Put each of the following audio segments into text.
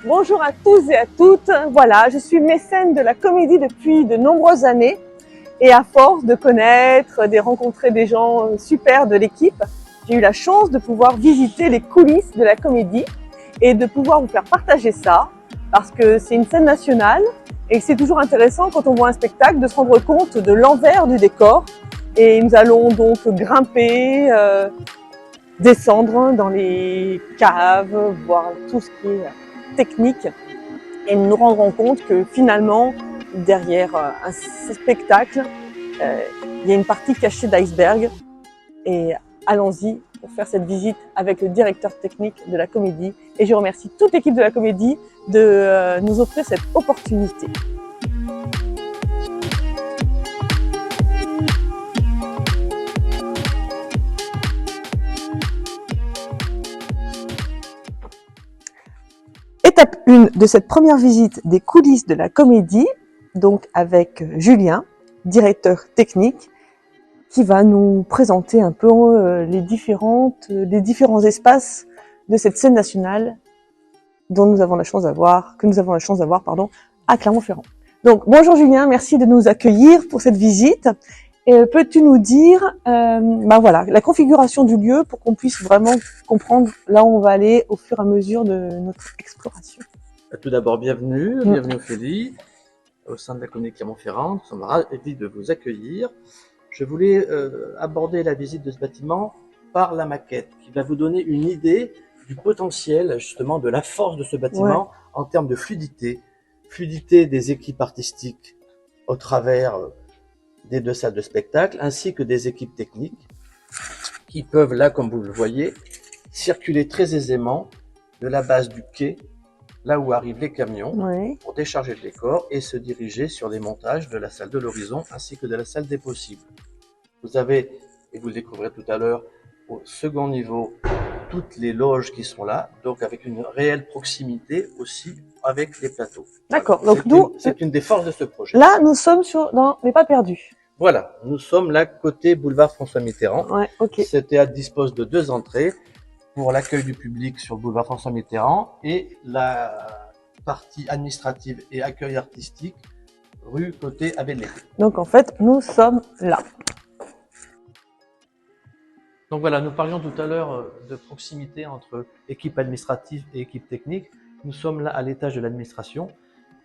Bonjour à tous et à toutes. Voilà, je suis mécène de la comédie depuis de nombreuses années et à force de connaître, de rencontrer des gens super de l'équipe, j'ai eu la chance de pouvoir visiter les coulisses de la comédie et de pouvoir vous faire partager ça parce que c'est une scène nationale et c'est toujours intéressant quand on voit un spectacle de se rendre compte de l'envers du décor. Et nous allons donc grimper, descendre dans les caves, voir tout ce qui est technique et nous nous rendrons compte que finalement, derrière un spectacle, il y a une partie cachée d'iceberg. Et allons-y pour faire cette visite avec le directeur technique de la comédie. Et je remercie toute l'équipe de la comédie de nous offrir cette opportunité. Étape 1 de cette première visite des coulisses de la comédie, donc avec Julien, directeur technique, qui va nous présenter un peu les différents espaces de cette scène nationale dont nous avons la chance d'avoir, à Clermont-Ferrand. Donc bonjour Julien, merci de nous accueillir pour cette visite. Peux-tu nous dire, la configuration du lieu pour qu'on puisse vraiment comprendre là où on va aller au fur et à mesure de notre exploration. Tout d'abord, bienvenue Ophélie, au sein de la comédie Clermont-Ferrand. Nous sommes ravis de vous accueillir. Je voulais aborder la visite de ce bâtiment par la maquette, qui va vous donner une idée du potentiel, justement, de la force de ce bâtiment en termes de fluidité des équipes artistiques au travers des deux salles de spectacle, ainsi que des équipes techniques qui peuvent, là, comme vous le voyez, circuler très aisément de la base du quai, là où arrivent les camions, pour décharger le décor et se diriger sur les montages de la salle de l'horizon, ainsi que de la salle des possibles. Vous avez, et vous le découvrirez tout à l'heure, au second niveau, toutes les loges qui sont là, donc avec une réelle proximité aussi avec les plateaux. D'accord. Voilà. Donc c'est une des forces de ce projet. Là, nous sommes dans les pas perdus. Voilà, nous sommes là côté boulevard François Mitterrand. Ce théâtre dispose de 2 entrées pour l'accueil du public sur le boulevard François Mitterrand et la partie administrative et accueil artistique rue côté Abbé de l'Épée. Donc en fait, nous sommes là. Donc voilà, nous parlions tout à l'heure de proximité entre équipe administrative et équipe technique. Nous sommes là à l'étage de l'administration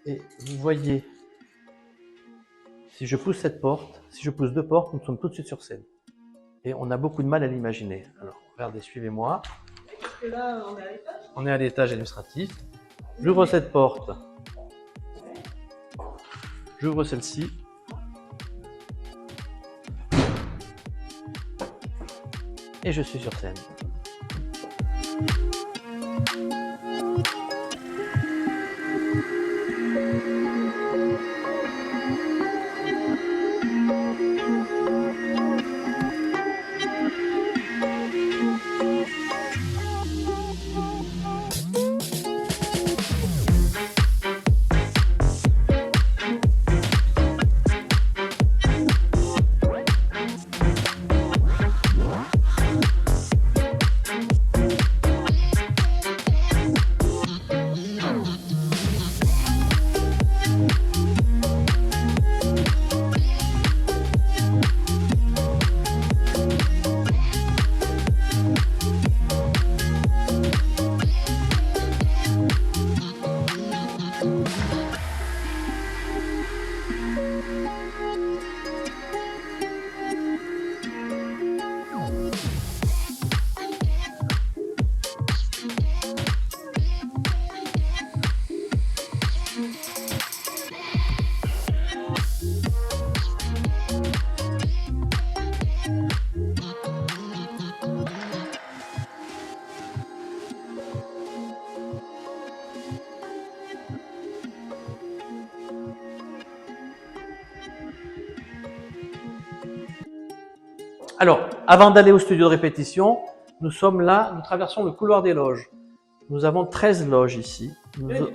et vous voyez, si je pousse cette porte, si je pousse 2 portes, nous sommes tout de suite sur scène. Et on a beaucoup de mal à l'imaginer. Alors, regardez, suivez-moi. Là, on est à l'étage. On est à l'étage administratif. J'ouvre cette porte. J'ouvre celle-ci. Et je suis sur scène. Alors, avant d'aller au studio de répétition, nous sommes là, nous traversons le couloir des loges. Nous avons 13 loges ici. Non.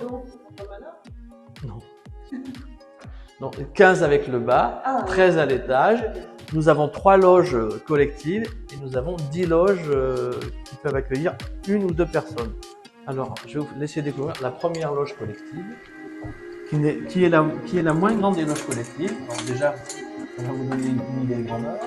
Non, 15 avec le bas, 13 à l'étage. Nous avons 3 loges collectives et nous avons 10 loges qui peuvent accueillir 1 ou 2 personnes. Alors, je vais vous laisser découvrir la première loge collective, qui est la moins grande des loges collectives. Alors déjà, ça va vous donner une idée de grandeur.